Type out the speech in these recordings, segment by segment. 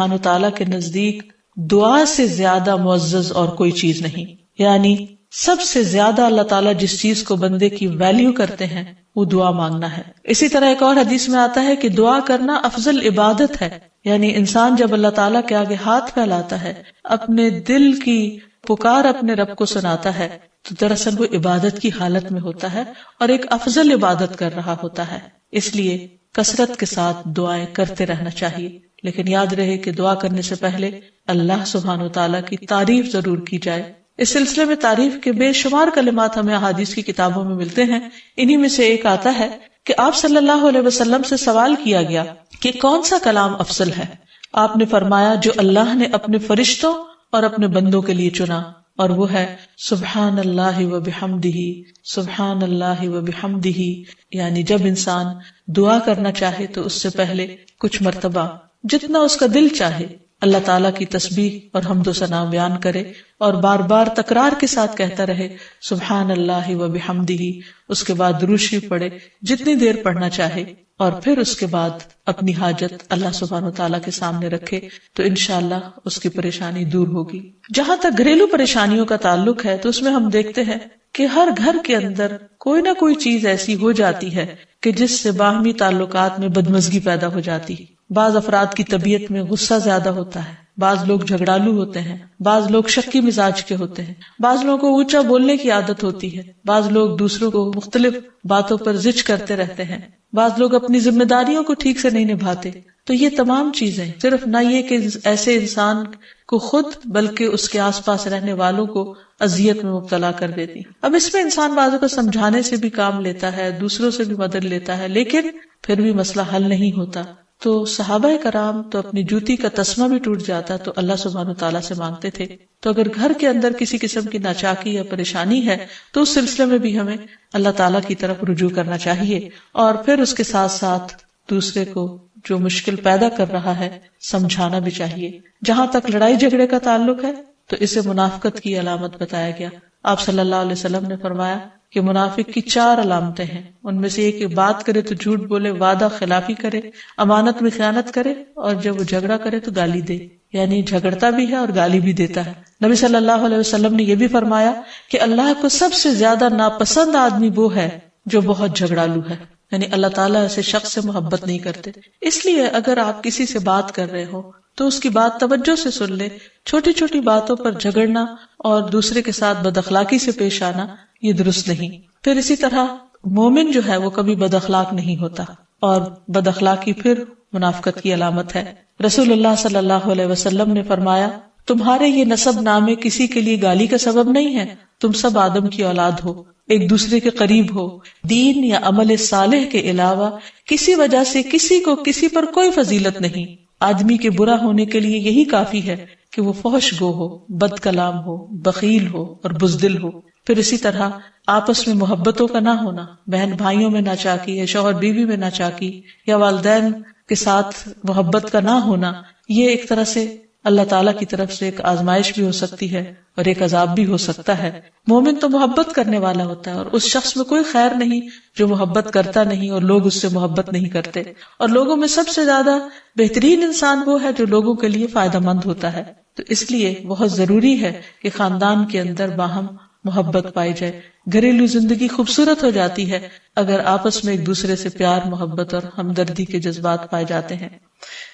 سبحانہ تعالیٰ کے نزدیک دعا سے زیادہ معزز اور کوئی چیز نہیں. یعنی سب سے زیادہ اللہ تعالیٰ جس چیز کو بندے کی ویلیو کرتے ہیں وہ دعا مانگنا ہے. اسی طرح ایک اور حدیث میں آتا ہے کہ دعا کرنا افضل عبادت ہے. یعنی انسان جب اللہ تعالیٰ کے آگے ہاتھ پھیلاتا ہے، اپنے دل کی پکار اپنے رب کو سناتا ہے، تو دراصل وہ عبادت کی حالت میں ہوتا ہے اور ایک افضل عبادت کر رہا ہوتا ہے. اس لیے کثرت کے ساتھ دعائیں کرتے رہنا چاہیے. لیکن یاد رہے کہ دعا کرنے سے پہلے اللہ سبحانہ وتعالیٰ کی تعریف ضرور کی جائے. اس سلسلے میں تعریف کے بے شمار کلمات ہمیں احادیث کی کتابوں میں ملتے ہیں. انہی میں سے ایک آتا ہے کہ آپ صلی اللہ علیہ وسلم سے سوال کیا گیا کہ کون سا کلام افضل ہے. آپ نے فرمایا جو اللہ نے اپنے فرشتوں اور اپنے بندوں کے لیے چنا، اور وہ ہے سبحان اللہ و بحمدہ، سبحان اللہ و بحمدہ. یعنی جب انسان دعا کرنا چاہے تو اس سے پہلے کچھ مرتبہ جتنا اس کا دل چاہے اللہ تعالیٰ کی تسبیح اور حمد و ثنا بیان کرے، اور بار بار تکرار کے ساتھ کہتا رہے سبحان اللہ و بحمدہ. اس کے بعد درود شریف پڑھے جتنی دیر پڑھنا چاہے، اور پھر اس کے بعد اپنی حاجت اللہ سبحانہ و تعالیٰ کے سامنے رکھے تو انشاءاللہ اس کی پریشانی دور ہوگی. جہاں تک گھریلو پریشانیوں کا تعلق ہے تو اس میں ہم دیکھتے ہیں کہ ہر گھر کے اندر کوئی نہ کوئی چیز ایسی ہو جاتی ہے کہ جس سے باہمی تعلقات میں بدمزگی پیدا ہو جاتی. بعض افراد کی طبیعت میں غصہ زیادہ ہوتا ہے، بعض لوگ جھگڑالو ہوتے ہیں، بعض لوگ شکی مزاج کے ہوتے ہیں، بعض لوگوں کو اونچا بولنے کی عادت ہوتی ہے، بعض لوگ دوسروں کو مختلف باتوں پر زج کرتے رہتے ہیں، بعض لوگ اپنی ذمہ داریوں کو ٹھیک سے نہیں نبھاتے. تو یہ تمام چیزیں صرف نہ یہ کہ ایسے انسان کو خود بلکہ اس کے آس پاس رہنے والوں کو اذیت میں مبتلا کر دیتی. اب اس میں انسان بعضوں کو سمجھانے سے بھی کام لیتا ہے، دوسروں سے بھی مدد لیتا ہے، لیکن پھر بھی مسئلہ حل نہیں ہوتا. تو صحابہ کرام تو اپنی جوتی کا تسمہ بھی ٹوٹ جاتا تو اللہ سبحانہ تعالیٰ سے مانگتے تھے. تو اگر گھر کے اندر کسی قسم کی ناچاکی یا پریشانی ہے تو اس سلسلے میں بھی ہمیں اللہ تعالیٰ کی طرف رجوع کرنا چاہیے، اور پھر اس کے ساتھ ساتھ دوسرے کو جو مشکل پیدا کر رہا ہے سمجھانا بھی چاہیے. جہاں تک لڑائی جھگڑے کا تعلق ہے تو اسے منافقت کی علامت بتایا گیا. آپ صلی اللہ علیہ وسلم نے فرمایا کہ منافق کی 4 علامتیں ہیں. ان میں سے ایک بات کرے تو جھوٹ بولے، وعدہ خلافی کرے، امانت میں خیانت کرے، اور جب وہ جھگڑا کرے تو گالی دے. یعنی جھگڑتا بھی ہے اور گالی بھی دیتا ہے. نبی صلی اللہ علیہ وسلم نے یہ بھی فرمایا کہ اللہ کو سب سے زیادہ ناپسند آدمی وہ ہے جو بہت جھگڑالو ہے. یعنی اللہ تعالیٰ ایسے شخص سے محبت نہیں کرتے. اس لیے اگر آپ کسی سے بات کر رہے ہو تو اس کی بات توجہ سے سن لے. چھوٹی چھوٹی باتوں پر جھگڑنا اور دوسرے کے ساتھ بد اخلاقی سے پیش آنا یہ درست نہیں. پھر اسی طرح مومن جو ہے وہ کبھی بد اخلاق نہیں ہوتا، اور بد اخلاقی پھر منافقت کی علامت ہے. رسول اللہ صلی اللہ علیہ وسلم نے فرمایا تمہارے یہ نسب نامے کسی کے لیے گالی کا سبب نہیں ہے. تم سب آدم کی اولاد ہو، ایک دوسرے کے قریب ہو. دین یا عمل صالح کے علاوہ کسی وجہ سے کسی کو کسی پر کوئی فضیلت نہیں. آدمی کے برا ہونے کے لیے یہی کافی ہے کہ وہ فحش گو ہو، بد کلام ہو، بخیل ہو اور بزدل ہو. پھر اسی طرح آپس میں محبتوں کا نہ ہونا، بہن بھائیوں میں ناچاکی یا شوہر بیوی میں ناچاکی یا والدین کے ساتھ محبت کا نہ ہونا، یہ ایک طرح سے اللہ تعالیٰ کی طرف سے ایک آزمائش بھی ہو سکتی ہے اور ایک عذاب بھی ہو سکتا ہے. مومن تو محبت کرنے والا ہوتا ہے، اور اس شخص میں کوئی خیر نہیں جو محبت کرتا نہیں اور لوگ اس سے محبت نہیں کرتے. اور لوگوں میں سب سے زیادہ بہترین انسان وہ ہے جو لوگوں کے لیے فائدہ مند ہوتا ہے. تو اس لیے بہت ضروری ہے کہ خاندان کے اندر باہم محبت پائی جائے. گھریلو زندگی خوبصورت ہو جاتی ہے اگر آپس میں ایک دوسرے سے پیار، محبت اور ہمدردی کے جذبات پائے جاتے ہیں.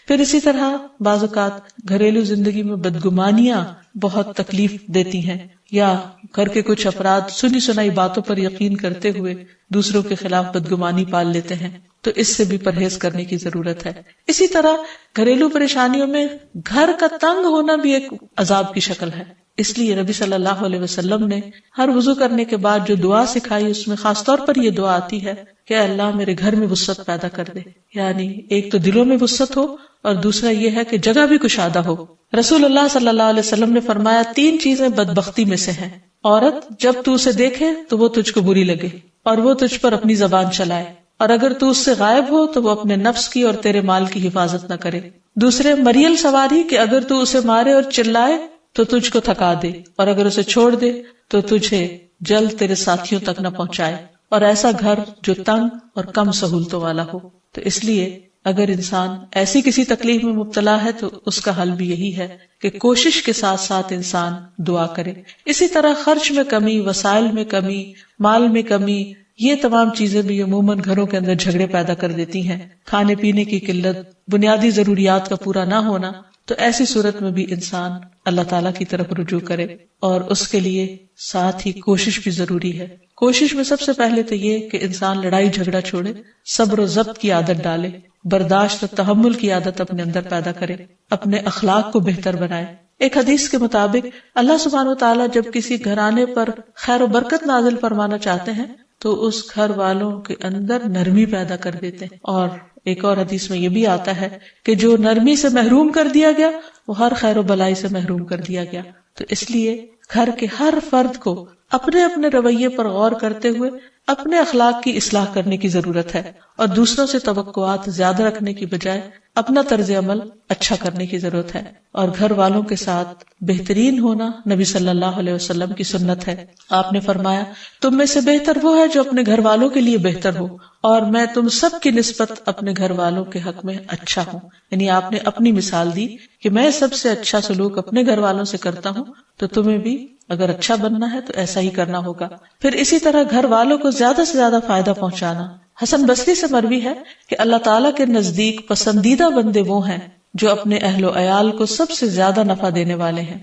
پھر اسی طرح بعض اوقات گھریلو زندگی میں بدگمانیاں بہت تکلیف دیتی ہیں، یا گھر کے کچھ افراد سنی سنائی باتوں پر یقین کرتے ہوئے دوسروں کے خلاف بدگمانی پال لیتے ہیں. تو اس سے بھی پرہیز کرنے کی ضرورت ہے. اسی طرح گھریلو پریشانیوں میں گھر کا تنگ ہونا بھی ایک عذاب کی شکل ہے. اس لیے نبی صلی اللہ علیہ وسلم نے ہر وضو کرنے کے بعد جو دعا سکھائی اس میں خاص طور پر یہ دعا آتی ہے کہ اے اللہ میرے گھر میں وسعت پیدا کر دے. یعنی ایک تو دلوں میں وسعت ہو اور دوسرا یہ ہے کہ جگہ بھی کشادہ ہو. رسول اللہ صلی اللہ علیہ وسلم نے فرمایا 3 چیزیں بدبختی میں سے ہیں. عورت جب تو اسے دیکھے تو وہ تجھ کو بری لگے اور وہ تجھ پر اپنی زبان چلائے، اور اگر تو اس سے غائب ہو تو وہ اپنے نفس کی اور تیرے مال کی حفاظت نہ کرے. دوسرے مریل سواری کہ اگر تو اسے مارے اور چلائے تو تجھ کو تھکا دے، اور اگر اسے چھوڑ دے تو تجھے جلد تیرے ساتھیوں تک نہ پہنچائے. اور ایسا گھر جو تنگ اور کم سہولتوں والا ہو. تو اس لیے اگر انسان ایسی کسی تکلیف میں مبتلا ہے تو اس کا حل بھی یہی ہے کہ کوشش کے ساتھ ساتھ انسان دعا کرے. اسی طرح خرچ میں کمی، وسائل میں کمی، مال میں کمی، یہ تمام چیزیں بھی عموماً گھروں کے اندر جھگڑے پیدا کر دیتی ہیں. کھانے پینے کی قلت، بنیادی ضروریات کا پورا نہ ہونا، تو ایسی صورت میں بھی انسان اللہ تعالیٰ کی طرف رجوع کرے، اور اس کے لیے ساتھ ہی کوشش بھی ضروری ہے. کوشش میں سب سے پہلے تو یہ کہ انسان لڑائی جھگڑا چھوڑے، صبر و ضبط کی عادت ڈالے، برداشت و تحمل کی عادت اپنے اندر پیدا کرے، اپنے اخلاق کو بہتر بنائے. ایک حدیث کے مطابق اللہ سبحانہ و تعالیٰ جب کسی گھرانے پر خیر و برکت نازل فرمانا چاہتے ہیں تو اس گھر والوں کے اندر نرمی پیدا کر دیتے ہیں. اور ایک اور حدیث میں یہ بھی آتا ہے کہ جو نرمی سے محروم کر دیا گیا وہ ہر خیر و بلائی سے محروم کر دیا گیا. تو اس لیے گھر کے ہر فرد کو اپنے اپنے رویے پر غور کرتے ہوئے اپنے اخلاق کی اصلاح کرنے کی ضرورت ہے، اور دوسروں سے توقعات زیادہ رکھنے کی بجائے اپنا طرز عمل اچھا کرنے کی ضرورت ہے. اور گھر والوں کے ساتھ بہترین ہونا نبی صلی اللہ علیہ وسلم کی سنت ہے. آپ نے فرمایا تم میں سے بہتر وہ ہے جو اپنے گھر والوں کے لیے بہتر ہو، اور میں تم سب کی نسبت اپنے گھر والوں کے حق میں اچھا ہوں. یعنی آپ نے اپنی مثال دی کہ میں سب سے اچھا سلوک اپنے گھر والوں سے کرتا ہوں، تو تمہیں بھی اگر اچھا بننا ہے تو ایسا ہی کرنا ہوگا. پھر اسی طرح گھر والوں کو زیادہ سے زیادہ فائدہ پہنچانا. حسن بصری سے مروی ہے کہ اللہ تعالیٰ کے نزدیک پسندیدہ بندے وہ ہیں جو اپنے اہل و عیال کو سب سے زیادہ نفع دینے والے ہیں.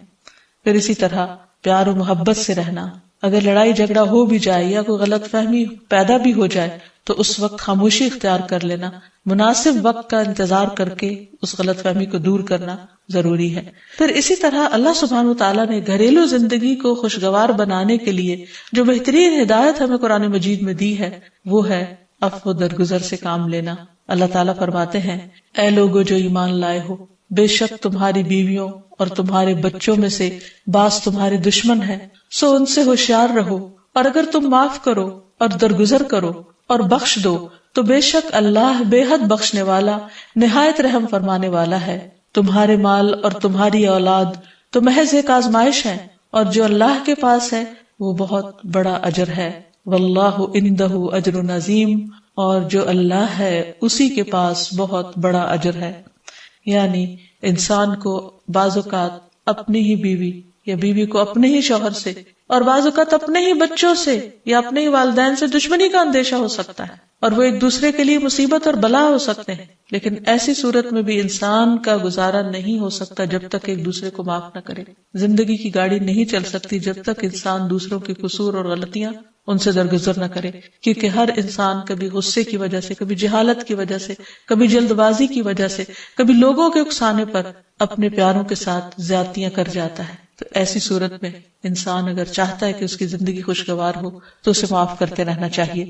پھر اسی طرح پیار و محبت سے رہنا. اگر لڑائی جھگڑا ہو بھی جائے یا کوئی غلط فہمی پیدا بھی ہو جائے تو اس وقت خاموشی اختیار کر لینا، مناسب وقت کا انتظار کر کے اس غلط فہمی کو دور کرنا ضروری ہے. پھر اسی طرح اللہ سبحانہ وتعالیٰ نے گھریلو زندگی کو خوشگوار بنانے کے لیے جو بہترین ہدایت ہمیں قرآن مجید میں دی ہے وہ ہے عفو و درگزر سے کام لینا. اللہ تعالیٰ فرماتے ہیں اے لوگو جو ایمان لائے ہو، بے شک تمہاری بیویوں اور تمہارے بچوں میں سے بعض تمہارے دشمن ہیں، سو ان سے ہوشیار رہو، اور اگر تم معاف کرو اور درگزر کرو اور بخش دو تو بے شک اللہ بے حد بخشنے والا نہایت رحم فرمانے والا ہے. تمہارے مال اور تمہاری اولاد تو محض ایک آزمائش ہے، اور جو اللہ کے پاس ہے وہ بہت بڑا اجر ہے. واللہ عندہ اجر عظیم، اور جو اللہ ہے اسی کے پاس بہت بڑا اجر ہے. یعنی انسان کو بعض اوقات اپنی ہی بیوی یا بیوی کو اپنے ہی شوہر سے اور بعض اوقات اپنے ہی بچوں سے یا اپنے ہی والدین سے دشمنی کا اندیشہ ہو سکتا ہے، اور وہ ایک دوسرے کے لیے مصیبت اور بلا ہو سکتے ہیں. لیکن ایسی صورت میں بھی انسان کا گزارا نہیں ہو سکتا جب تک ایک دوسرے کو معاف نہ کرے. زندگی کی گاڑی نہیں چل سکتی جب تک انسان دوسروں کے قصور اور غلطیاں ان سے درگزر نہ کرے، کیونکہ ہر انسان کبھی غصے کی وجہ سے، کبھی جہالت کی وجہ سے، کبھی جلد بازی کی وجہ سے، کبھی لوگوں کے اکسانے پر اپنے پیاروں کے ساتھ زیادتیاں کر جاتا ہے. تو ایسی صورت میں انسان اگر چاہتا ہے کہ اس کی زندگی خوشگوار ہو تو اسے معاف کرتے رہنا چاہیے.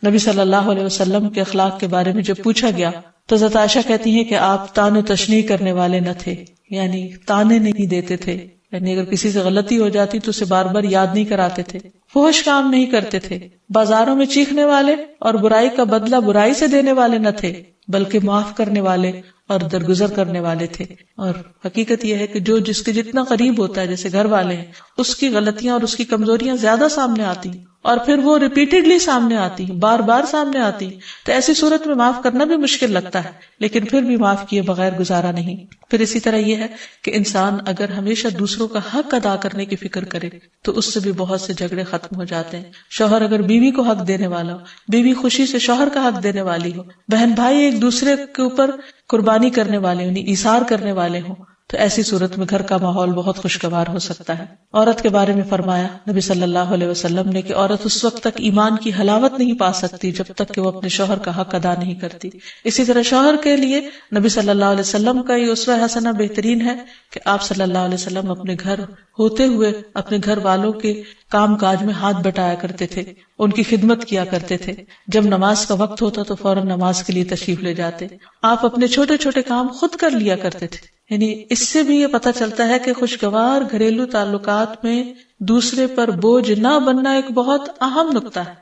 نبی صلی اللہ علیہ وسلم کے اخلاق کے بارے میں جب پوچھا گیا تو حضرت عائشہ کہتی ہیں کہ آپ تان و تشنیع کرنے والے نہ تھے، یعنی تانے نہیں دیتے تھے، یعنی اگر کسی سے غلطی ہو جاتی تو اسے بار بار یاد نہیں کراتے تھے، فحش کام نہیں کرتے تھے، بازاروں میں چیخنے والے اور برائی کا بدلہ برائی سے دینے والے نہ تھے، بلکہ معاف کرنے والے اور درگزر کرنے والے تھے. اور حقیقت یہ ہے کہ جو جس کے جتنا قریب ہوتا ہے، جیسے گھر والے ہیں، اس کی غلطیاں اور اس کی کمزوریاں زیادہ سامنے آتی ہیں، اور پھر وہ ریپیٹڈلی سامنے آتی ہیں، بار بار سامنے آتی ہیں. تو ایسی صورت میں معاف کرنا بھی مشکل لگتا ہے، لیکن پھر بھی معاف کیے بغیر گزارا نہیں. پھر اسی طرح یہ ہے کہ انسان اگر ہمیشہ دوسروں کا حق ادا کرنے کی فکر کرے تو اس سے بھی بہت سے جھگڑے ختم ہو جاتے ہیں. شوہر اگر بیوی کو حق دینے والا ہو، بیوی خوشی سے شوہر کا حق دینے والی ہو، بہن بھائی ایک دوسرے کے اوپر قربانی کرنے والے ہوں، ایثار کرنے والے ہوں، تو ایسی صورت میں گھر کا ماحول بہت خوشگوار ہو سکتا ہے. عورت کے بارے میں فرمایا نبی صلی اللہ علیہ وسلم نے کہ عورت اس وقت تک ایمان کی حلاوت نہیں پا سکتی جب تک کہ وہ اپنے شوہر کا حق ادا نہیں کرتی. اسی طرح شوہر کے لیے نبی صلی اللہ علیہ وسلم کا یہ اسوہ حسنہ بہترین ہے کہ آپ صلی اللہ علیہ وسلم اپنے گھر ہوتے ہوئے اپنے گھر والوں کے کام کاج میں ہاتھ بٹایا کرتے تھے، ان کی خدمت کیا کرتے تھے. جب نماز کا وقت ہوتا تو فوراً نماز کے لیے تشریف لے جاتے. آپ اپنے چھوٹے چھوٹے کام خود کر لیا کرتے تھے. یعنی اس سے بھی یہ پتہ چلتا ہے کہ خوشگوار گھریلو تعلقات میں دوسرے پر بوجھ نہ بننا ایک بہت اہم نقطہ ہے،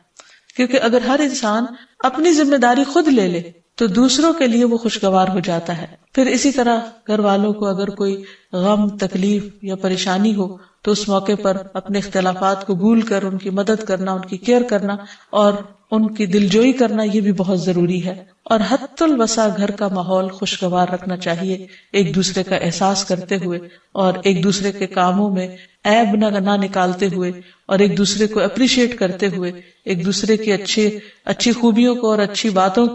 کیونکہ اگر ہر انسان اپنی ذمہ داری خود لے لے تو دوسروں کے لیے وہ خوشگوار ہو جاتا ہے. پھر اسی طرح گھر والوں کو اگر کوئی غم، تکلیف یا پریشانی ہو تو اس موقع پر اپنے اختلافات کو بھول کر ان کی مدد کرنا، ان کی کیئر کرنا اور ان کی دلجوئی کرنا، یہ بھی بہت ضروری ہے. اور حد الوسع گھر کا ماحول خوشگوار رکھنا چاہیے، ایک دوسرے کا احساس کرتے ہوئے اور ایک دوسرے کے کاموں میں عیب نہ نکالتے ہوئے اور ایک دوسرے کو اپریشیٹ کرتے ہوئے، ایک دوسرے کی اچھی خوبیوں کو اور اچھی باتوں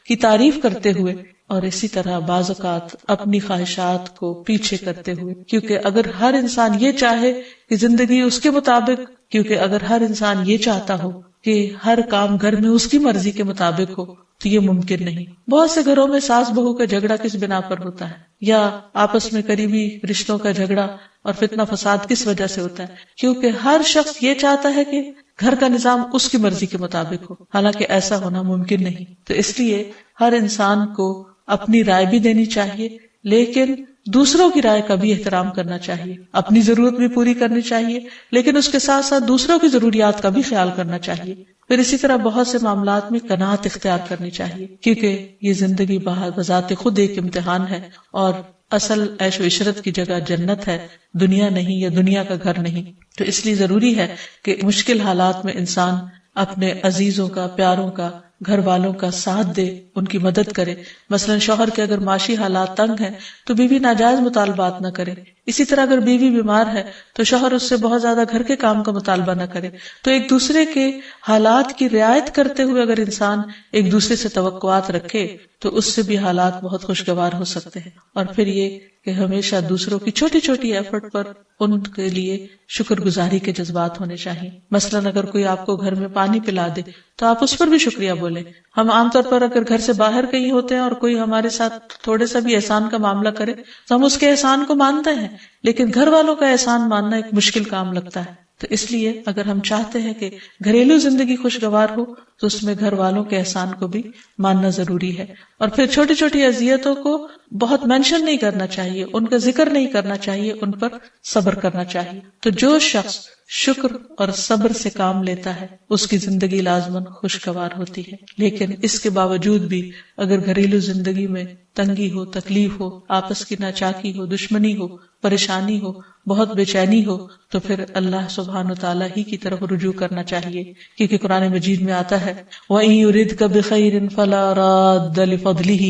کی تعریف کرتے ہوئے، اور اسی طرح بعض اوقات اپنی خواہشات کو پیچھے کرتے ہوئے. کیونکہ اگر ہر انسان یہ چاہے کہ زندگی اس کے مطابق، کیونکہ اگر ہر انسان یہ چاہتا ہو کہ ہر کام گھر میں اس کی مرضی کے مطابق ہو تو یہ ممکن نہیں. بہت سے گھروں میں ساس بہو کا جھگڑا کس بنا پر ہوتا ہے، یا آپس میں قریبی رشتوں کا جھگڑا اور فتنہ فساد کس وجہ سے ہوتا ہے؟ کیونکہ ہر شخص یہ چاہتا ہے کہ گھر کا نظام اس کی مرضی کے مطابق ہو، حالانکہ ایسا ہونا ممکن نہیں. تو اس لیے ہر انسان کو اپنی رائے بھی دینی چاہیے، لیکن دوسروں کی رائے کا بھی احترام کرنا چاہیے. اپنی ضرورت بھی پوری کرنی چاہیے، لیکن اس کے ساتھ ساتھ دوسروں کی ضروریات کا بھی خیال کرنا چاہیے. پھر اسی طرح بہت سے معاملات میں قناعت اختیار کرنی چاہیے، کیونکہ یہ زندگی بذات خود ایک امتحان ہے، اور اصل عیش و عشرت کی جگہ جنت ہے، دنیا نہیں، یا دنیا کا گھر نہیں. تو اس لیے ضروری ہے کہ مشکل حالات میں انسان اپنے عزیزوں کا، پیاروں کا، گھر والوں کا ساتھ دے، ان کی مدد کرے. مثلا شوہر کے اگر معاشی حالات تنگ ہیں تو بیوی ناجائز مطالبات نہ کرے. اسی طرح اگر بیوی بیمار ہے تو شوہر اس سے بہت زیادہ گھر کے کام کا مطالبہ نہ کرے. تو ایک دوسرے کے حالات کی رعایت کرتے ہوئے اگر انسان ایک دوسرے سے توقعات رکھے تو اس سے بھی حالات بہت خوشگوار ہو سکتے ہیں. اور پھر یہ کہ ہمیشہ دوسروں کی چھوٹی چھوٹی ایفرٹ پر ان کے لیے شکر گزاری کے جذبات ہونے چاہیے. مثلا اگر کوئی آپ کو گھر میں پانی پلا دے تو آپ اس پر بھی شکریہ بولیں. ہم عام طور پر اگر گھر سے باہر کہیں ہوتے ہیں اور کوئی ہمارے ساتھ تھوڑے سا بھی احسان کا معاملہ کرے تو ہم اس کے احسان کو مانتے ہیں، لیکن گھر والوں کا احسان ماننا ایک مشکل کام لگتا ہے. تو اس لیے اگر ہم چاہتے ہیں کہ گھریلو زندگی خوشگوار ہو تو اس میں گھر والوں کے احسان کو بھی ماننا ضروری ہے. اور پھر چھوٹی چھوٹی اذیتوں کو بہت مینشن نہیں کرنا چاہیے، ان کا ذکر نہیں کرنا چاہیے، ان پر صبر کرنا چاہیے. تو جو شخص شکر اور صبر سے کام لیتا ہے اس کی زندگی لازماً خوشگوار ہوتی ہے. لیکن اس کے باوجود بھی اگر گھریلو زندگی میں تنگی ہو، تکلیف ہو، آپس کی ناچاکی ہو، دشمنی ہو، پریشانی ہو، بہت بے چینی ہو، تو پھر اللہ سبحانہ وتعالی ہی کی طرف رجوع کرنا چاہیے. کیونکہ قرآن مجید میں آتا ہے وَإِن يُرِدْكَ بِخَيْرٍ فَلَا رَادَّ لِفَضْلِهِ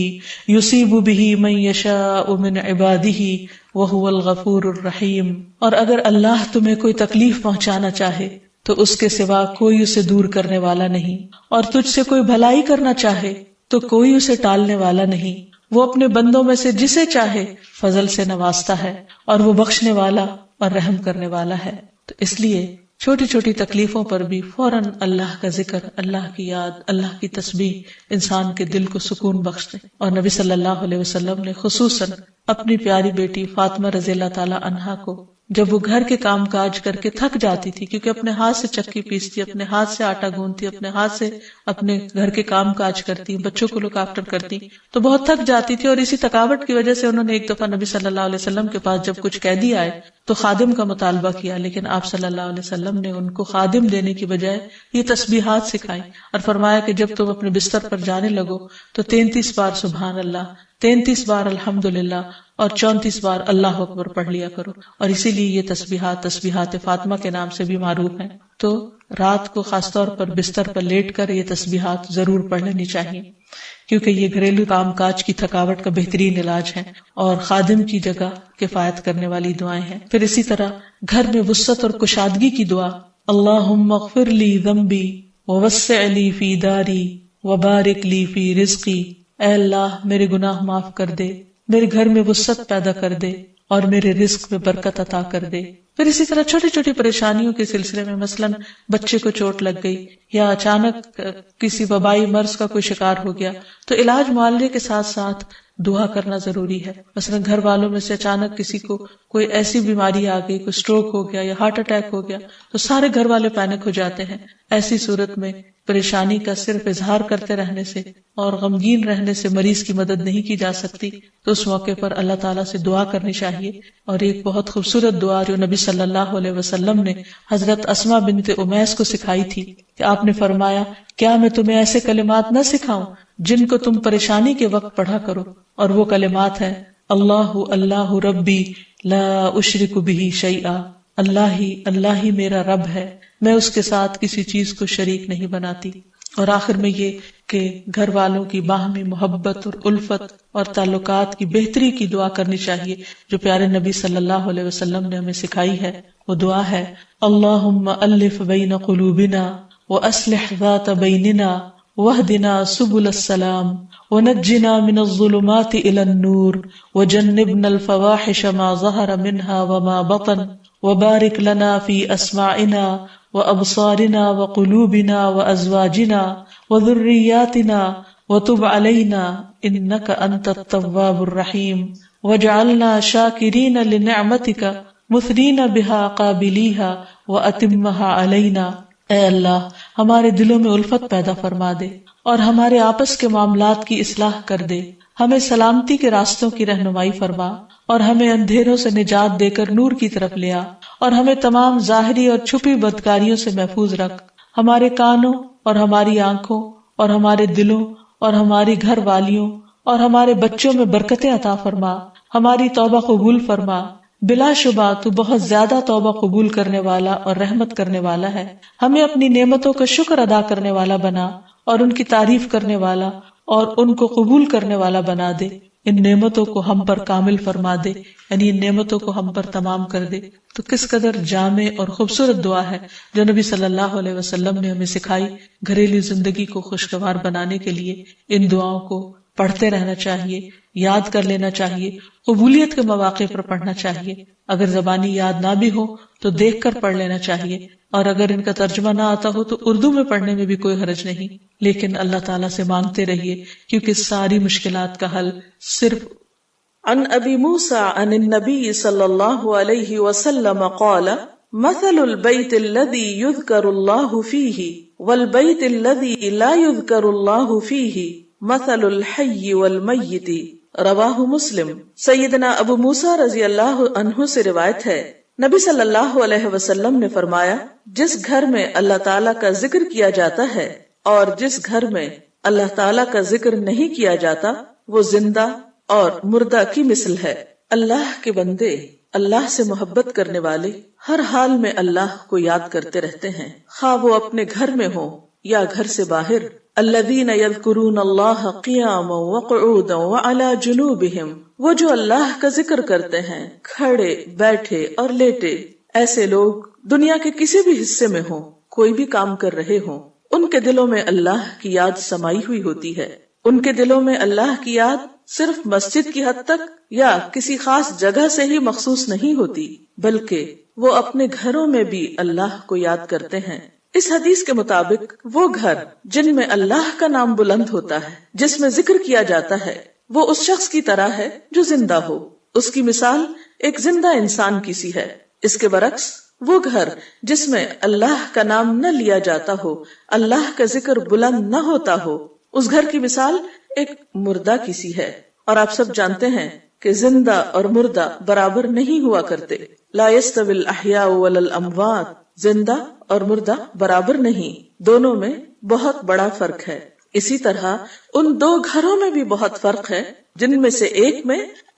يُصِيبُ بِهِ مَن يَشَاءُ مِنْ عِبَادِهِ وَهُوَ الْغَفُورُ الرَّحِيمُ. اور اگر اللہ تمہیں کوئی تکلیف پہنچانا چاہے تو اس کے سوا کوئی اسے دور کرنے والا نہیں، اور تجھ سے کوئی بھلائی کرنا چاہے تو کوئی اسے ٹالنے والا نہیں. وہ اپنے بندوں میں سے جسے چاہے فضل سے نوازتا ہے، اور وہ بخشنے والا اور رحم کرنے والا ہے. تو اس لیے چھوٹی چھوٹی تکلیفوں پر بھی فوراً اللہ کا ذکر، اللہ کی یاد، اللہ کی تسبیح انسان کے دل کو سکون بخشتے. اور نبی صلی اللہ علیہ وسلم نے خصوصاً اپنی پیاری بیٹی فاطمہ رضی اللہ تعالی عنہا کو جب وہ گھر کے کام کاج کر کے تھک جاتی تھی، کیونکہ اپنے ہاتھ سے چکی پیستی، اپنے ہاتھ سے آٹا گوندتی، اپنے ہاتھ سے اپنے گھر کے کام کاج کرتی، بچوں کو لک آفٹر کرتی، تو بہت تھک جاتی تھی. اور اسی تھکاوٹ کی وجہ سے انہوں نے ایک دفعہ نبی صلی اللہ علیہ وسلم کے پاس جب کچھ قیدی آئے تو خادم کا مطالبہ کیا، لیکن آپ صلی اللہ علیہ وسلم نے ان کو خادم دینے کی بجائے یہ تسبیحات سکھائی اور فرمایا کہ جب تم اپنے بستر پر جانے لگو تو 33 بار سبحان اللہ، 33 بار الحمدللہ اور 34 بار اللہ اکبر پڑھ لیا کرو. اور اسی لیے یہ تسبیحات فاطمہ کے نام سے بھی معروف ہیں. تو رات کو خاص طور پر بستر پر لیٹ کر یہ تسبیحات ضرور پڑھ لینی چاہیے، کیونکہ یہ گھریلو کام کاج کی تھکاوٹ کا بہترین علاج ہے اور خادم کی جگہ کفایت کرنے والی دعائیں ہیں. پھر اسی طرح گھر میں وسعت اور کشادگی کی دعا، اللہم اغفر لی ذنبی ووسع لی فی داری وبارک لی فی رزقی. اے اللہ میرے گناہ معاف کر دے، میرے گھر میں وسعت پیدا کر دے اور میرے رزق میں برکت عطا کر دے. پھر اسی طرح چھوٹی چھوٹی پریشانیوں کے سلسلے میں مثلاً بچے کو چوٹ لگ گئی یا اچانک کسی وبائی مرض کا کوئی شکار ہو گیا تو علاج معالجے کے ساتھ ساتھ دعا کرنا ضروری ہے. مثلا گھر والوں میں سے اچانک کسی کو کوئی ایسی بیماری آ گئی، کوئی سٹروک ہو گیا یا ہارٹ اٹیک ہو گیا تو سارے گھر والے پینک ہو جاتے ہیں. ایسی صورت میں پریشانی کا صرف اظہار کرتے رہنے سے اور غمگین رہنے سے مریض کی مدد نہیں کی جا سکتی، تو اس موقع پر اللہ تعالیٰ سے دعا کرنی چاہیے. اور ایک بہت خوبصورت دعا جو نبی صلی اللہ علیہ وسلم نے حضرت اسماء بنت امیس کو سکھائی تھی کہ آپ نے فرمایا، کیا میں تمہیں ایسے کلمات نہ سکھاؤں جن کو تم پریشانی کے وقت پڑھا کرو؟ اور وہ کلمات ہیں اللہ اللہ ربی لا اشرک بہ شیئا، اللہ ہی میرا رب ہے، میں اس کے ساتھ کسی چیز کو شریک نہیں بناتی. اور آخر میں یہ کہ گھر والوں کی باہمی محبت اور الفت اور تعلقات کی بہتری کی دعا کرنی چاہیے جو پیارے نبی صلی اللہ علیہ وسلم نے ہمیں سکھائی ہے. وہ دعا ہے اللہم الف بین قلوبنا واصلح ذات بیننا واہدنا سبل السلام ونجنا من الظلمات الى النور وجنبنا الفواحش ما ظهر منها وما بطن وبارك لنا في اسماعنا وابصارنا وقلوبنا وازواجنا وذرياتنا وتب علينا انك انت التواب الرحيم واجعلنا شاكرين لنعمتك مثنين بها قابليها واتمها علينا. اے اللہ ہمارے دلوں میں الفت پیدا فرما دے اور ہمارے آپس کے معاملات کی اصلاح کر دے، ہمیں سلامتی کے راستوں کی رہنمائی فرما اور ہمیں اندھیروں سے نجات دے کر نور کی طرف لے آ، اور ہمیں تمام ظاہری اور چھپی بدکاریوں سے محفوظ رکھ. ہمارے کانوں اور ہماری آنکھوں اور ہمارے دلوں اور ہماری گھر والیوں اور ہمارے بچوں میں برکتیں عطا فرما، ہماری توبہ قبول فرما. بلا شبہ تو بہت زیادہ توبہ قبول کرنے والا اور رحمت کرنے والا ہے. ہمیں اپنی نعمتوں کا شکر ادا کرنے والا بنا اور ان کی تعریف کرنے والا اور ان کو قبول کرنے والا بنا دے. ان نعمتوں کو ہم پر کامل فرما دے، یعنی ان نعمتوں کو ہم پر تمام کر دے. تو کس قدر جامع اور خوبصورت دعا ہے جو نبی صلی اللہ علیہ وسلم نے ہمیں سکھائی. گھریلو زندگی کو خوشگوار بنانے کے لیے ان دعاؤں کو پڑھتے رہنا چاہیے، یاد کر لینا چاہیے، قبولیت کے مواقع پر پڑھنا چاہیے. اگر زبانی یاد نہ بھی ہو تو دیکھ کر پڑھ لینا چاہیے، اور اگر ان کا ترجمہ نہ آتا ہو تو اردو میں پڑھنے میں بھی کوئی حرج نہیں. لیکن اللہ تعالیٰ سے مانگتے رہیے کیونکہ ساری مشکلات کا حل صرف. عن ابی موسیٰ عن النبی صلی اللہ علیہ وسلم قال مثل البیت الذی یذکر اللہ فیہ والبیت الذی لا یذکر اللہ فیہ مثل الحی والمیت. رواہ مسلم. سیدنا ابو موسیٰ رضی اللہ عنہ سے روایت ہے، نبی صلی اللہ علیہ وسلم نے فرمایا، جس گھر میں اللہ تعالیٰ کا ذکر کیا جاتا ہے اور جس گھر میں اللہ تعالیٰ کا ذکر نہیں کیا جاتا وہ زندہ اور مردہ کی مثل ہے. اللہ کے بندے، اللہ سے محبت کرنے والے ہر حال میں اللہ کو یاد کرتے رہتے ہیں، خواہ وہ اپنے گھر میں ہوں یا گھر سے باہر. الذین یذکرون اللہ قیاما وقعودا وعلی جنوبہم، وہ جو اللہ کا ذکر کرتے ہیں کھڑے، بیٹھے اور لیٹے. ایسے لوگ دنیا کے کسی بھی حصے میں ہوں، کوئی بھی کام کر رہے ہوں، ان کے دلوں میں اللہ کی یاد سمائی ہوئی ہوتی ہے. ان کے دلوں میں اللہ کی یاد صرف مسجد کی حد تک یا کسی خاص جگہ سے ہی مخصوص نہیں ہوتی، بلکہ وہ اپنے گھروں میں بھی اللہ کو یاد کرتے ہیں. اس حدیث کے مطابق وہ گھر جن میں اللہ کا نام بلند ہوتا ہے، جس میں ذکر کیا جاتا ہے، وہ اس شخص کی طرح ہے جو زندہ ہو. اس کی مثال ایک زندہ انسان کی سی ہے. اس کے برعکس وہ گھر جس میں اللہ کا نام نہ لیا جاتا ہو، اللہ کا ذکر بلند نہ ہوتا ہو، اس گھر کی مثال ایک مردہ کی سی ہے. اور آپ سب جانتے ہیں کہ زندہ اور مردہ برابر نہیں ہوا کرتے. لا يستوي الاحیاء ولا الاموات، زندہ اور مردہ برابر نہیں، دونوں میں بہت بڑا فرق ہے. اسی طرح ان دو گھروں میں بھی بہت فرق ہے، جن میں سے ایک میں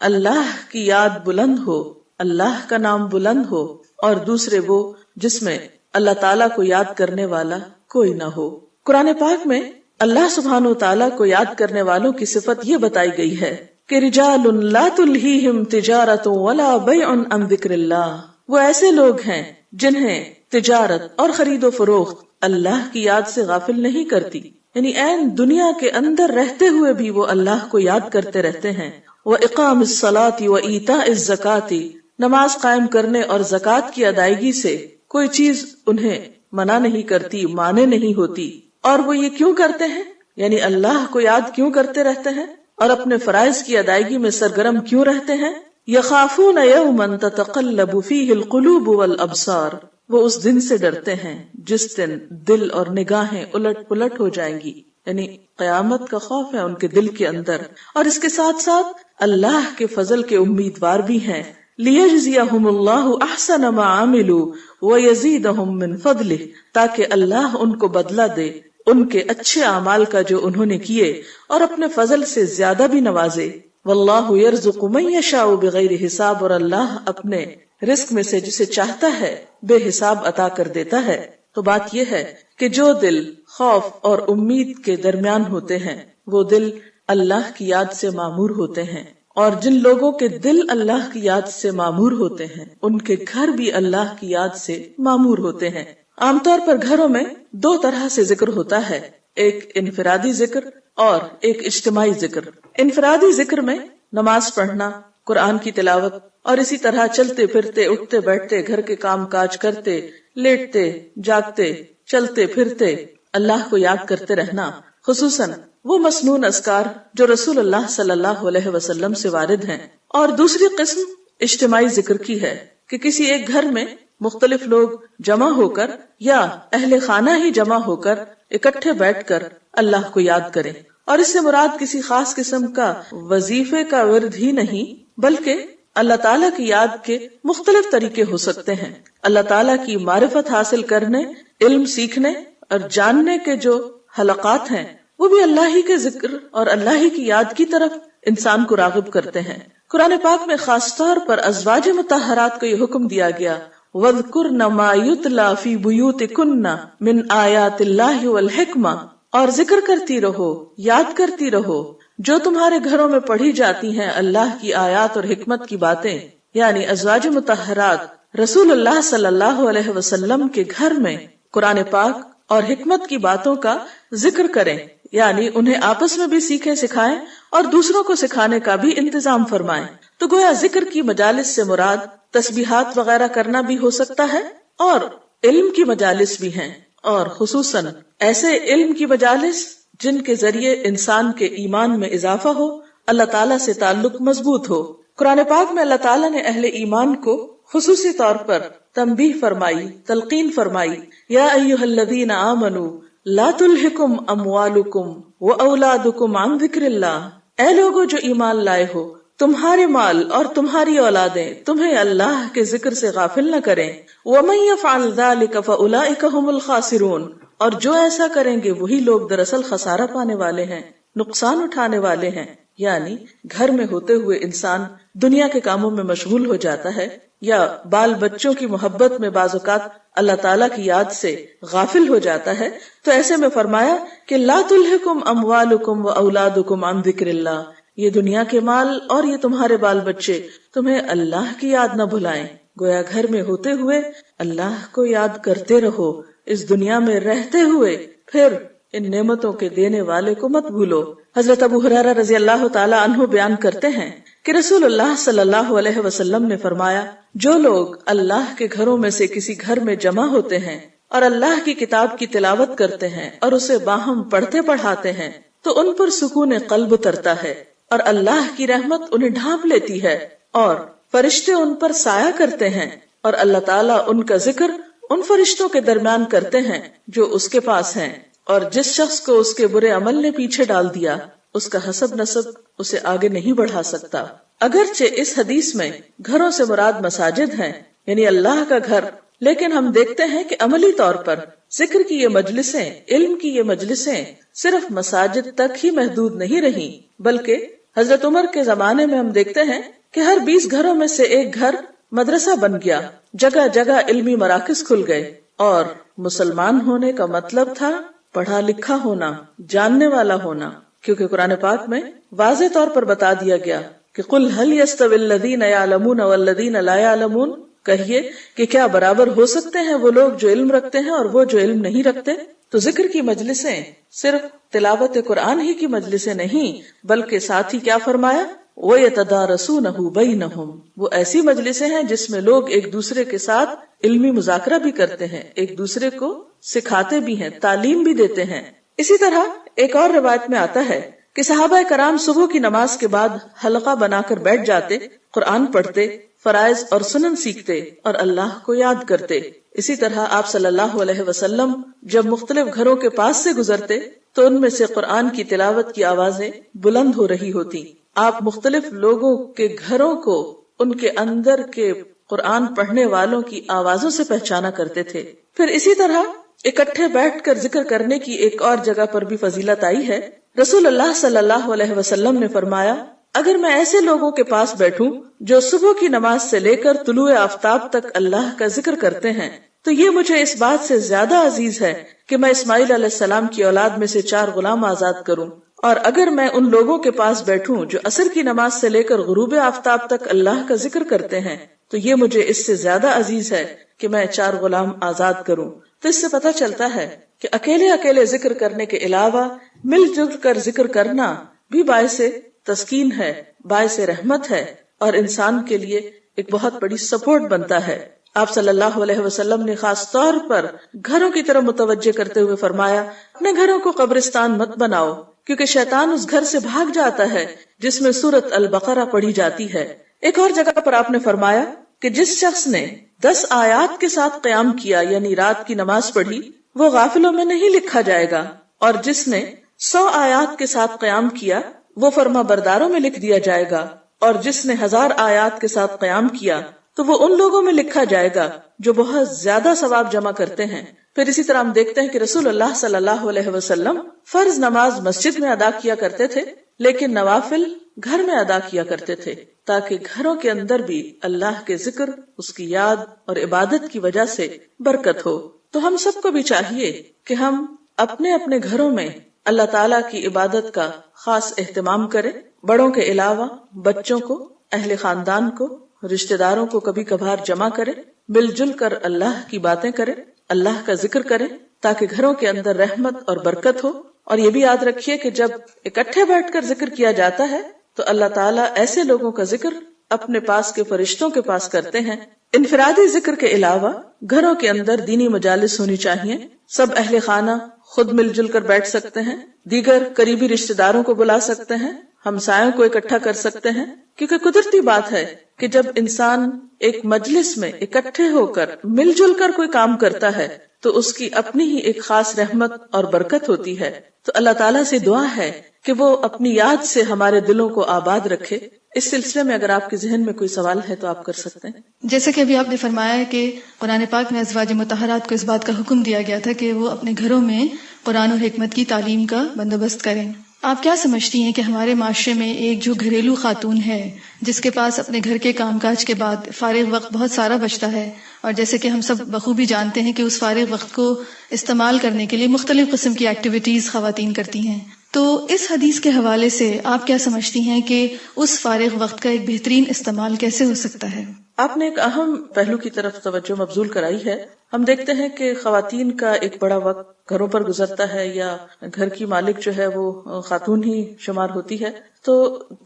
اللہ کی یاد بلند ہو، اللہ کا نام بلند ہو، اور دوسرے وہ جس میں اللہ تعالیٰ کو یاد کرنے والا کوئی نہ ہو. قرآن پاک میں اللہ سبحانہ وتعالیٰ کو یاد کرنے والوں کی صفت یہ بتائی گئی ہے کہ رجال لا تلہیہم تجارت ولا بیع عن ذکر اللہ، وہ ایسے لوگ ہیں جنہیں تجارت اور خرید و فروخت اللہ کی یاد سے غافل نہیں کرتی، یعنی عین دنیا کے اندر رہتے ہوئے بھی وہ اللہ کو یاد کرتے رہتے ہیں. وَإِقَامِ الصَّلَاةِ وَإِيتَاءِ الزَّكَاةِ، نماز قائم کرنے اور زکوٰۃ کی ادائیگی سے کوئی چیز انہیں منع نہیں کرتی، مانے نہیں ہوتی. اور وہ یہ کیوں کرتے ہیں؟ یعنی اللہ کو یاد کیوں کرتے رہتے ہیں اور اپنے فرائض کی ادائیگی میں سرگرم کیوں رہتے ہیں؟ یخافون یوما تتقلب فیہ القلوب والابصار، وہ اس دن سے ڈرتے ہیں جس دن دل اور نگاہیں الٹ پلٹ ہو جائیں گی، یعنی قیامت کا خوف ہے ان کے دل کے اندر، اور اس کے ساتھ ساتھ اللہ کے فضل کے امیدوار بھی ہیں۔ لِيَجْزِيَهُمُ اللَّهُ أَحْسَنَ مَا عَمِلُوا وَيَزِيدَهُم مِّن فَضْلِهِ، تاکہ اللہ ان کو بدلہ دے ان کے اچھے اعمال کا جو انہوں نے کیے، اور اپنے فضل سے زیادہ بھی نوازے۔ وَاللَّهُ يَرْزُقُ مَن يَشَاءُ بِغَيْرِ حساب، اور اللہ اپنے رزق میں سے جسے چاہتا ہے بے حساب عطا کر دیتا ہے۔ تو بات یہ ہے کہ جو دل خوف اور امید کے درمیان ہوتے ہیں وہ دل اللہ کی یاد سے معمور ہوتے ہیں، اور جن لوگوں کے دل اللہ کی یاد سے معمور ہوتے ہیں ان کے گھر بھی اللہ کی یاد سے معمور ہوتے ہیں۔ عام طور پر گھروں میں دو طرح سے ذکر ہوتا ہے، ایک انفرادی ذکر اور ایک اجتماعی ذکر۔ انفرادی ذکر میں نماز پڑھنا، قرآن کی تلاوت، اور اسی طرح چلتے پھرتے، اٹھتے بیٹھتے، گھر کے کام کاج کرتے، لیٹتے جاگتے، چلتے پھرتے اللہ کو یاد کرتے رہنا، خصوصاً وہ مسنون اذکار جو رسول اللہ صلی اللہ علیہ وسلم سے وارد ہیں۔ اور دوسری قسم اجتماعی ذکر کی ہے کہ کسی ایک گھر میں مختلف لوگ جمع ہو کر یا اہل خانہ ہی جمع ہو کر اکٹھے بیٹھ کر اللہ کو یاد کریں، اور اس سے مراد کسی خاص قسم کا وظیفے کا ورد ہی نہیں بلکہ اللہ تعالیٰ کی یاد کے مختلف طریقے ہو سکتے ہیں۔ اللہ تعالیٰ کی معرفت حاصل کرنے، علم سیکھنے اور جاننے کے جو حلقات ہیں وہ بھی اللہ ہی کے ذکر اور اللہ ہی کی یاد کی طرف انسان کو راغب کرتے ہیں۔ قرآن پاک میں خاص طور پر ازواج مطہرات کو یہ حکم دیا گیا، وَاذْكُرْنَ مَا يُتْلَى فِي بُيُوتِكُنَّ مِنْ آيَاتِ اللَّهِ وَالْحِكْمَةِ، اور ذکر کرتی رہو، یاد کرتی رہو جو تمہارے گھروں میں پڑھی جاتی ہیں اللہ کی آیات اور حکمت کی باتیں، یعنی ازواج مطہرات رسول اللہ صلی اللہ علیہ وسلم کے گھر میں قرآن پاک اور حکمت کی باتوں کا ذکر کریں، یعنی انہیں آپس میں بھی سیکھیں سکھائیں اور دوسروں کو سکھانے کا بھی انتظام فرمائیں۔ تو گویا ذکر کی مجالس سے مراد تسبیحات وغیرہ کرنا بھی ہو سکتا ہے، اور علم کی مجالس بھی ہیں، اور خصوصاً ایسے علم کی مجالس جن کے ذریعے انسان کے ایمان میں اضافہ ہو، اللہ تعالیٰ سے تعلق مضبوط ہو۔ قرآن پاک میں اللہ تعالیٰ نے اہل ایمان کو خصوصی طور پر تنبیہ فرمائی، تلقین فرمائی، یا ایھا الذین آمنوا لا تلہکم اموالکم واولادکم عن ذکر اللہ، اے لوگو جو ایمان لائے ہو، تمہارے مال اور تمہاری اولادیں تمہیں اللہ کے ذکر سے غافل نہ کریں، ومن یفعل ذلک فاولئک ھم الخاسرون، اور جو ایسا کریں گے وہی لوگ دراصل خسارہ پانے والے ہیں، نقصان اٹھانے والے ہیں۔ یعنی گھر میں ہوتے ہوئے انسان دنیا کے کاموں میں مشغول ہو جاتا ہے یا بال بچوں کی محبت میں بعض اوقات اللہ تعالیٰ کی یاد سے غافل ہو جاتا ہے، تو ایسے میں فرمایا کہ لا تلہکم اموالکم واولادکم عن ذکر اللہ، یہ دنیا کے مال اور یہ تمہارے بال بچے تمہیں اللہ کی یاد نہ بھلائیں۔ گویا گھر میں ہوتے ہوئے اللہ کو یاد کرتے رہو، اس دنیا میں رہتے ہوئے پھر ان نعمتوں کے دینے والے کو مت بھولو۔ حضرت ابو ہریرہ رضی اللہ تعالی عنہ بیان کرتے ہیں کہ رسول اللہ صلی اللہ علیہ وسلم نے فرمایا، جو لوگ اللہ کے گھروں میں سے کسی گھر میں جمع ہوتے ہیں اور اللہ کی کتاب کی تلاوت کرتے ہیں اور اسے باہم پڑھتے پڑھاتے ہیں تو ان پر سکون قلب اترتا ہے اور اللہ کی رحمت انہیں ڈھانپ لیتی ہے، اور فرشتے ان پر سایہ کرتے ہیں، اور اللہ تعالیٰ ان کا ذکر ان فرشتوں کے درمیان کرتے ہیں جو اس کے پاس ہیں، اور جس شخص کو اس کے برے عمل نے پیچھے ڈال دیا اس کا حسب نسب اسے آگے نہیں بڑھا سکتا۔ اگرچہ اس حدیث میں گھروں سے مراد مساجد ہیں، یعنی اللہ کا گھر، لیکن ہم دیکھتے ہیں کہ عملی طور پر ذکر کی یہ مجلسیں، علم کی یہ مجلسیں صرف مساجد تک ہی محدود نہیں رہیں، بلکہ حضرت عمر کے زمانے میں ہم دیکھتے ہیں کہ ہر 20 گھروں میں سے ایک گھر مدرسہ بن گیا، جگہ جگہ علمی مراکز کھل گئے، اور مسلمان ہونے کا مطلب تھا پڑھا لکھا ہونا، جاننے والا ہونا، کیونکہ قرآن پاک میں واضح طور پر بتا دیا گیا کہ قل هل يستوي الذين يعلمون والذين لا يعلمون، کہیے کہ کیا برابر ہو سکتے ہیں وہ لوگ جو علم رکھتے ہیں اور وہ جو علم نہیں رکھتے۔ تو ذکر کی مجلسیں صرف تلاوت قرآن ہی کی مجلسیں نہیں، بلکہ ساتھ ہی کیا فرمایا، وَيَتَدَارَسُونَهُ بَيْنَهُمْ، وہ ایسی مجلسیں ہیں جس میں لوگ ایک دوسرے کے ساتھ علمی مذاکرہ بھی کرتے ہیں، ایک دوسرے کو سکھاتے بھی ہیں، تعلیم بھی دیتے ہیں۔ اسی طرح ایک اور روایت میں آتا ہے کہ صحابہ کرام صبح کی نماز کے بعد حلقہ بنا کر بیٹھ جاتے، قرآن پڑھتے، فرائض اور سنن سیکھتے اور اللہ کو یاد کرتے۔ اسی طرح آپ صلی اللہ علیہ وسلم جب مختلف گھروں کے پاس سے گزرتے تو ان میں سے قرآن کی تلاوت کی آوازیں بلند ہو رہی ہوتی۔ آپ مختلف لوگوں کے گھروں کو ان کے اندر کے قرآن پڑھنے والوں کی آوازوں سے پہچانا کرتے تھے۔ پھر اسی طرح اکٹھے بیٹھ کر ذکر کرنے کی ایک اور جگہ پر بھی فضیلت آئی ہے۔ رسول اللہ صلی اللہ علیہ وسلم نے فرمایا، اگر میں ایسے لوگوں کے پاس بیٹھوں جو صبح کی نماز سے لے کر طلوع آفتاب تک اللہ کا ذکر کرتے ہیں تو یہ مجھے اس بات سے زیادہ عزیز ہے کہ میں اسماعیل علیہ السلام کی اولاد میں سے 4 غلام آزاد کروں، اور اگر میں ان لوگوں کے پاس بیٹھوں جو عصر کی نماز سے لے کر غروب آفتاب تک اللہ کا ذکر کرتے ہیں تو یہ مجھے اس سے زیادہ عزیز ہے کہ میں 4 غلام آزاد کروں۔ تو اس سے پتہ چلتا ہے کہ اکیلے ذکر کرنے کے علاوہ مل جل کر ذکر کرنا بھی باعث تسکین ہے، باعث رحمت ہے، اور انسان کے لیے ایک بہت بڑی سپورٹ بنتا ہے۔ آپ صلی اللہ علیہ وسلم نے خاص طور پر گھروں کی طرف متوجہ کرتے ہوئے فرمایا، اپنے گھروں کو قبرستان مت بناؤ، کیونکہ شیطان اس گھر سے بھاگ جاتا ہے جس میں سورۃ البقرہ پڑھی جاتی ہے۔ ایک اور جگہ پر آپ نے فرمایا کہ جس شخص نے 10 آیات کے ساتھ قیام کیا یعنی رات کی نماز پڑھی وہ غافلوں میں نہیں لکھا جائے گا، اور جس نے 100 آیات کے ساتھ قیام کیا وہ فرما برداروں میں لکھ دیا جائے گا، اور جس نے 1000 آیات کے ساتھ قیام کیا تو وہ ان لوگوں میں لکھا جائے گا جو بہت زیادہ ثواب جمع کرتے ہیں۔ پھر اسی طرح ہم دیکھتے ہیں کہ رسول اللہ صلی اللہ علیہ وسلم فرض نماز مسجد میں ادا کیا کرتے تھے لیکن نوافل گھر میں ادا کیا کرتے تھے، تاکہ گھروں کے اندر بھی اللہ کے ذکر، اس کی یاد اور عبادت کی وجہ سے برکت ہو۔ تو ہم سب کو بھی چاہیے کہ ہم اپنے اپنے گھروں میں اللہ تعالیٰ کی عبادت کا خاص اہتمام کریں، بڑوں کے علاوہ بچوں کو، اہل خاندان کو، رشتہ داروں کو کبھی کبھار جمع کریں، مل جل کر اللہ کی باتیں کریں، اللہ کا ذکر کریں، تاکہ گھروں کے اندر رحمت اور برکت ہو۔ اور یہ بھی یاد رکھیے کہ جب اکٹھے بیٹھ کر ذکر کیا جاتا ہے تو اللہ تعالیٰ ایسے لوگوں کا ذکر اپنے پاس کے فرشتوں کے پاس کرتے ہیں۔ انفرادی ذکر کے علاوہ گھروں کے اندر دینی مجالس ہونی چاہیے، سب اہل خانہ خود مل جل کر بیٹھ سکتے ہیں، دیگر قریبی رشتہ داروں کو بلا سکتے ہیں، ہمسایوں کو اکٹھا کر سکتے ہیں، کیونکہ قدرتی بات ہے کہ جب انسان ایک مجلس میں اکٹھے ہو کر مل جل کر کوئی کام کرتا ہے تو اس کی اپنی ہی ایک خاص رحمت اور برکت ہوتی ہے۔ تو اللہ تعالیٰ سے دعا ہے کہ وہ اپنی یاد سے ہمارے دلوں کو آباد رکھے۔ اس سلسلے میں اگر آپ کے ذہن میں کوئی سوال ہے تو آپ کر سکتے ہیں۔ جیسا کہ ابھی آپ نے فرمایا ہے کہ قرآن پاک میں ازواج مطہرات کو اس بات کا حکم دیا گیا تھا کہ وہ اپنے گھروں میں قرآن اور حکمت کی تعلیم کا بندوبست کریں، آپ کیا سمجھتی ہیں کہ ہمارے معاشرے میں ایک جو گھریلو خاتون ہے جس کے پاس اپنے گھر کے کام کاج کے بعد فارغ وقت بہت سارا بچتا ہے، اور جیسے کہ ہم سب بخوبی جانتے ہیں کہ اس فارغ وقت کو استعمال کرنے کے لیے مختلف قسم کی ایکٹیویٹیز خواتین کرتی ہیں، تو اس حدیث کے حوالے سے آپ کیا سمجھتی ہیں کہ اس فارغ وقت کا ایک بہترین استعمال کیسے ہو سکتا ہے؟ آپ نے ایک اہم پہلو کی طرف توجہ مبذول کرائی ہے۔ ہم دیکھتے ہیں کہ خواتین کا ایک بڑا وقت گھروں پر گزرتا ہے، یا گھر کی مالک جو ہے وہ خاتون ہی شمار ہوتی ہے، تو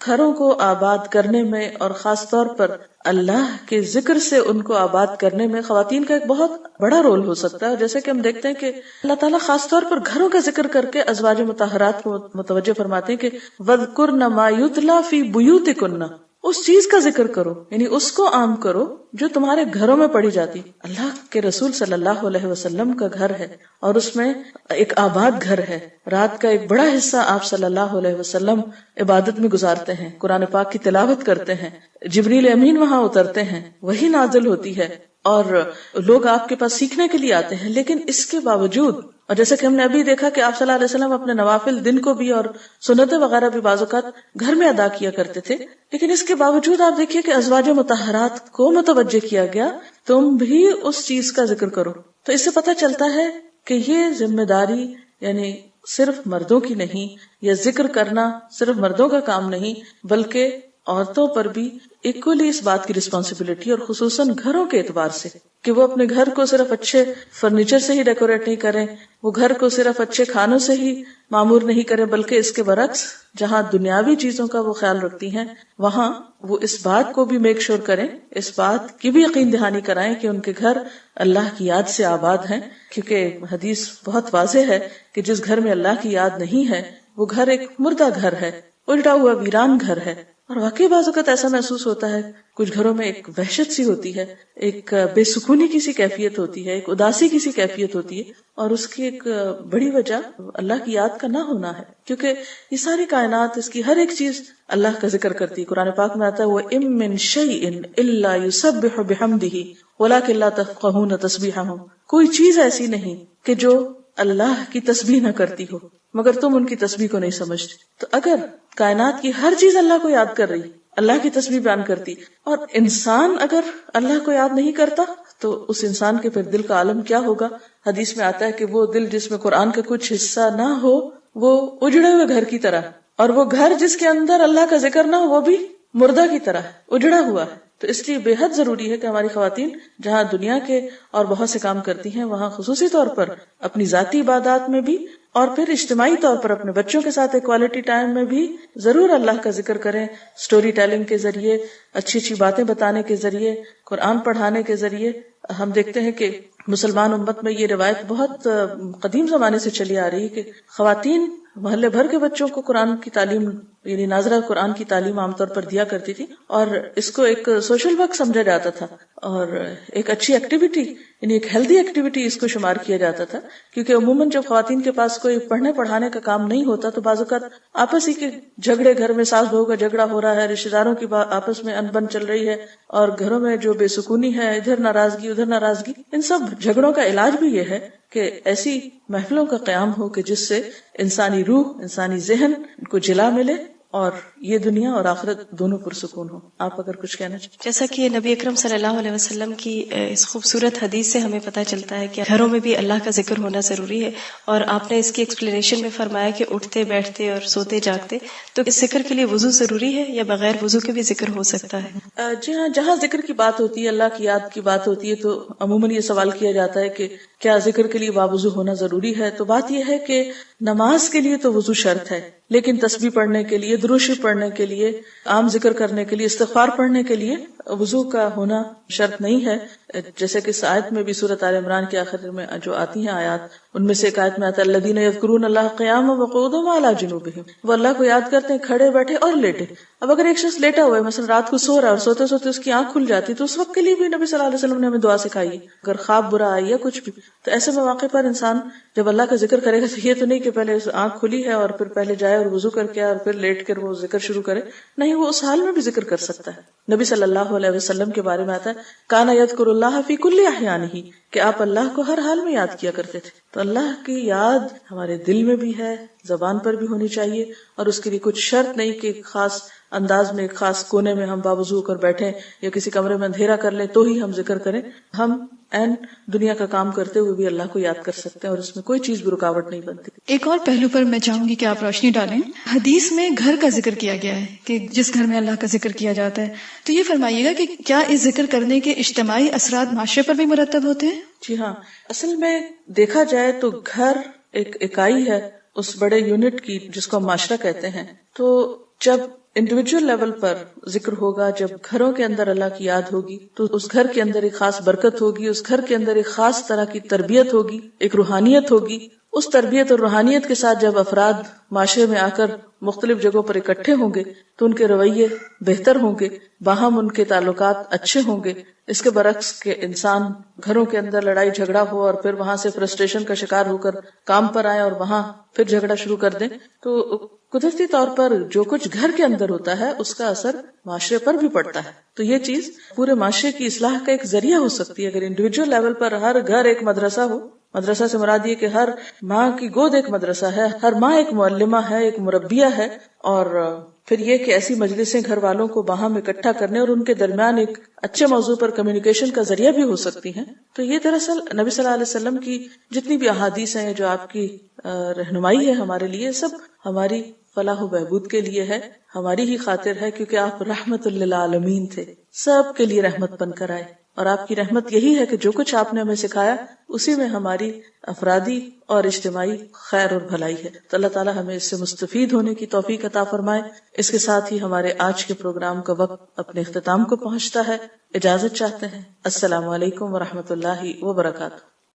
گھروں کو آباد کرنے میں اور خاص طور پر اللہ کے ذکر سے ان کو آباد کرنے میں خواتین کا ایک بہت بڑا رول ہو سکتا ہے۔ جیسے کہ ہم دیکھتے ہیں کہ اللہ تعالیٰ خاص طور پر گھروں کا ذکر کر کے ازواج مطہرات کو متوجہ فرماتے ہیں کہ وَاذْكُرْنَ مَا يُتْلَى فِي بُيُوتِكُنَّ، اس چیز کا ذکر کرو، یعنی اس کو عام کرو جو تمہارے گھروں میں پڑھی جاتی۔ اللہ کے رسول صلی اللہ علیہ وسلم کا گھر ہے اور اس میں ایک آباد گھر ہے، رات کا ایک بڑا حصہ آپ صلی اللہ علیہ وسلم عبادت میں گزارتے ہیں، قرآن پاک کی تلاوت کرتے ہیں، جبریل امین وہاں اترتے ہیں، وہی نازل ہوتی ہے اور لوگ آپ کے پاس سیکھنے کے لیے آتے ہیں۔ لیکن اس کے باوجود، اور جیسا کہ ہم نے ابھی دیکھا کہ آپ صلی اللہ علیہ وسلم اپنے نوافل دن کو بھی اور سنتیں وغیرہ بھی بعض اوقات گھر میں ادا کیا کرتے تھے، لیکن اس کے باوجود آپ دیکھیے کہ ازواج مطہرات کو متوجہ کیا گیا، تم بھی اس چیز کا ذکر کرو۔ تو اس سے پتہ چلتا ہے کہ یہ ذمہ داری یعنی صرف مردوں کی نہیں، یا ذکر کرنا صرف مردوں کا کام نہیں، بلکہ عورتوں پر بھی ایکولی اس بات کی رسپانسبلٹی، اور خصوصاً گھروں کے اعتبار سے، کہ وہ اپنے گھر کو صرف اچھے فرنیچر سے ہی ڈیکوریٹ نہیں کریں، وہ گھر کو صرف اچھے کھانوں سے ہی معمور نہیں کریں، بلکہ اس کے برعکس جہاں دنیاوی چیزوں کا وہ خیال رکھتی ہیں وہاں وہ اس بات کو بھی میک شور کریں، اس بات کی بھی یقین دہانی کرائیں کہ ان کے گھر اللہ کی یاد سے آباد ہیں، کیونکہ حدیث بہت واضح ہے کہ جس گھر میں اللہ کی یاد نہیں ہے وہ گھر ایک مردہ گھر ہے، اجڑا ہوا ویران گھر ہے. اور واقعی بعض اوقات ایسا محسوس ہوتا ہے کچھ گھروں میں ایک وحشت سی ہوتی ہے، ایک بے سکونی کی سی کیفیت ہوتی ہے، ایک اداسی کی سی کیفیت ہوتی ہے، اور اس کی ایک بڑی وجہ اللہ کی یاد کا نہ ہونا ہے. کیونکہ یہ ساری کائنات، اس کی ہر ایک چیز اللہ کا ذکر کرتی ہے. قرآن پاک میں آتا ہے وَإِن مِّن شَيْءٍ إِلَّا يُسَبِّحُ بِحَمْدِهِ وَلَٰكِن لَّا تَفْقَهُونَ تَسْبِيحَهُمْ. کوئی چیز ایسی نہیں کہ جو اللہ کی تسبیح نہ کرتی ہو مگر تم ان کی تسبیح کو نہیں سمجھتے. تو اگر کائنات کی ہر چیز اللہ کو یاد کر رہی، اللہ کی تسبیح بیان کرتی، اور انسان اگر اللہ کو یاد نہیں کرتا تو اس انسان کے پھر دل کا عالم کیا ہوگا. حدیث میں آتا ہے کہ وہ دل جس میں قرآن کا کچھ حصہ نہ ہو وہ اجڑے ہوئے گھر کی طرح، اور وہ گھر جس کے اندر اللہ کا ذکر نہ ہو وہ بھی مردہ کی طرح اجڑا ہوا ہے. تو اس لیے بے حد ضروری ہے کہ ہماری خواتین جہاں دنیا کے اور بہت سے کام کرتی ہیں وہاں خصوصی طور پر اپنی ذاتی عبادات میں بھی اور پھر اجتماعی طور پر اپنے بچوں کے ساتھ ایک کوالٹی ٹائم میں بھی ضرور اللہ کا ذکر کریں. سٹوری ٹیلنگ کے ذریعے، اچھی اچھی باتیں بتانے کے ذریعے، قرآن پڑھانے کے ذریعے. ہم دیکھتے ہیں کہ مسلمان امت میں یہ روایت بہت قدیم زمانے سے چلی آ رہی ہے کہ خواتین محلے بھر کے بچوں کو قرآن کی تعلیم، یعنی ناظرہ قرآن کی تعلیم عام طور پر دیا کرتی تھی، اور اس کو ایک سوشل ورک سمجھا جاتا تھا اور ایک اچھی ایکٹیویٹی، یعنی ایک ہیلدی ایکٹیویٹی اس کو شمار کیا جاتا تھا. کیونکہ عموماً جب خواتین کے پاس کوئی پڑھنے پڑھانے کا کام نہیں ہوتا تو بعض اوقات آپس ہی کے جھگڑے، گھر میں ساس بہو کا جھگڑا ہو رہا ہے، رشتے داروں کی آپس میں انبن چل رہی ہے، اور گھروں میں جو بے سکونی ہے، ادھر ناراضگی ادھر ناراضگی، ان سب جھگڑوں کا علاج بھی یہ ہے کہ ایسی محفلوں کا قیام ہو کہ جس سے انسانی روح، انسانی ذہن کو جلا ملے اور یہ دنیا اور آخرت دونوں پرسکون ہو. آپ اگر کچھ کہنا چاہتے. جیسا کہ نبی اکرم صلی اللہ علیہ وسلم کی اس خوبصورت حدیث سے ہمیں پتہ چلتا ہے کہ گھروں میں بھی اللہ کا ذکر ہونا ضروری ہے، اور آپ نے اس کی ایکسپلینیشن میں فرمایا کہ اٹھتے بیٹھتے اور سوتے جاگتے، تو اس ذکر کے لیے وضو ضروری ہے یا بغیر وضو کے بھی ذکر ہو سکتا ہے؟ جی ہاں، جہاں ذکر کی بات ہوتی ہے، اللہ کی یاد کی بات ہوتی ہے، تو عموماً یہ سوال کیا جاتا ہے کہ کیا ذکر کے لیے باوضو ہونا ضروری ہے. تو بات یہ ہے کہ نماز کے لیے تو وضو شرط ہے، لیکن تسبیح پڑھنے کے لیے، درود شریف پڑھنے کے لیے، عام ذکر کرنے کے لیے، استغفار پڑھنے کے لیے وضو کا ہونا شرط نہیں ہے. جیسے کہ اس آیت میں بھی سورۃ آل عمران کے آخر میں جو آتی ہیں آیات، ان میں سے ایک آیت میں آتا ہے الذین یذکرون اللہ قیاما وقعودا وعلی جنوبہم، وہ اللہ کو یاد کرتے ہیں کھڑے بیٹھے اور لیٹے. اب اگر ایک شخص لیٹا ہوا ہے، مثلا رات کو سو رہا ہے اور سوتے سوتے اس کی آنکھ کھل جاتی، تو اس وقت کے لیے بھی نبی صلی اللہ علیہ وسلم نے ہمیں دعا سکھائی ہے. اگر خواب برا آئی یا کچھ بھی، تو ایسے مواقع پر انسان جب اللہ کا ذکر کرے گا تو یہ تو نہیں کہ پہلے آنکھ کھلی ہے اور پھر پہلے جائے اور وضو کر کے اور پھر لیٹ کر وہ ذکر شروع کرے. نہیں، وہ اس حال میں بھی ذکر کر سکتا ہے. نبی صلی اللہ علیہ وسلم کے بارے میں آتا ہے کان یذکر اللہ فی کل احیانہ، کہ آپ اللہ کو ہر حال میں یاد کیا کرتے تھے. تو اللہ کی یاد ہمارے دل میں بھی ہے، زبان پر بھی ہونی چاہیے، اور اس کے لیے کچھ شرط نہیں کہ ایک خاص انداز میں، ایک خاص کونے میں ہم باوضو کر بیٹھیں یا کسی کمرے میں اندھیرا کر لیں تو ہی ہم ذکر کریں. ہم این دنیا کا کام کرتے ہوئے بھی اللہ کو یاد کر سکتے ہیں اور اس میں کوئی چیز بھی رکاوٹ نہیں بنتی. ایک اور پہلو پر میں چاہوں گی کہ آپ روشنی ڈالیں. حدیث میں گھر کا ذکر کیا گیا ہے کہ جس گھر میں اللہ کا ذکر کیا جاتا ہے، تو یہ فرمائیے گا کہ کیا اس ذکر کرنے کے اجتماعی اثرات معاشرے پر بھی مرتب ہوتے ہیں؟ جی ہاں، اصل میں دیکھا جائے تو گھر ایک اکائی ہے اس بڑے یونٹ کی جس کو ہم معاشرہ کہتے ہیں. تو جب انڈیویجول لیول پر ذکر ہوگا، جب گھروں کے اندر اللہ کی یاد ہوگی، تو اس گھر کے اندر ایک خاص برکت ہوگی، اس گھر کے اندر ایک خاص طرح کی تربیت ہوگی، ایک روحانیت ہوگی. اس تربیت اور روحانیت کے ساتھ جب افراد معاشرے میں آ کر مختلف جگہوں پر اکٹھے ہوں گے تو ان کے رویے بہتر ہوں گے، باہم ان کے تعلقات اچھے ہوں گے. اس کے برعکس کہ انسان گھروں کے اندر لڑائی جھگڑا ہو اور پھر وہاں سے فرسٹریشن کا شکار ہو کر کام پر آئے اور وہاں پھر جھگڑا شروع کر دیں، تو قدرتی طور پر جو کچھ گھر کے اندر ہوتا ہے اس کا اثر معاشرے پر بھی پڑتا ہے. تو یہ چیز پورے معاشرے کی اصلاح کا ایک ذریعہ ہو سکتی ہے اگر انڈیویجول لیول پر ہر گھر ایک مدرسہ ہو. مدرسہ سے مراد یہ کہ ہر ماں کی گود ایک مدرسہ ہے، ہر ماں ایک معلمہ ہے، ایک مربیہ ہے. اور پھر یہ کہ ایسی مجلسیں گھر والوں کو باہم اکٹھا کرنے اور ان کے درمیان ایک اچھے موضوع پر کمیونیکیشن کا ذریعہ بھی ہو سکتی ہیں. تو یہ دراصل نبی صلی اللہ علیہ وسلم کی جتنی بھی احادیث ہیں جو آپ کی رہنمائی ہے ہمارے لیے، سب ہماری فلاح و بہبود کے لیے ہے، ہماری ہی خاطر ہے، کیونکہ آپ رحمت للعالمین تھے، سب کے لیے رحمت بن کر آئے. اور آپ کی رحمت یہی ہے کہ جو کچھ آپ نے ہمیں سکھایا اسی میں ہماری افرادی اور اجتماعی خیر اور بھلائی ہے. تو اللہ تعالیٰ ہمیں اس سے مستفید ہونے کی توفیق عطا فرمائے. اس کے ساتھ ہی ہمارے آج کے پروگرام کا وقت اپنے اختتام کو پہنچتا ہے. اجازت چاہتے ہیں. السلام علیکم ورحمۃ اللہ وبرکاتہ.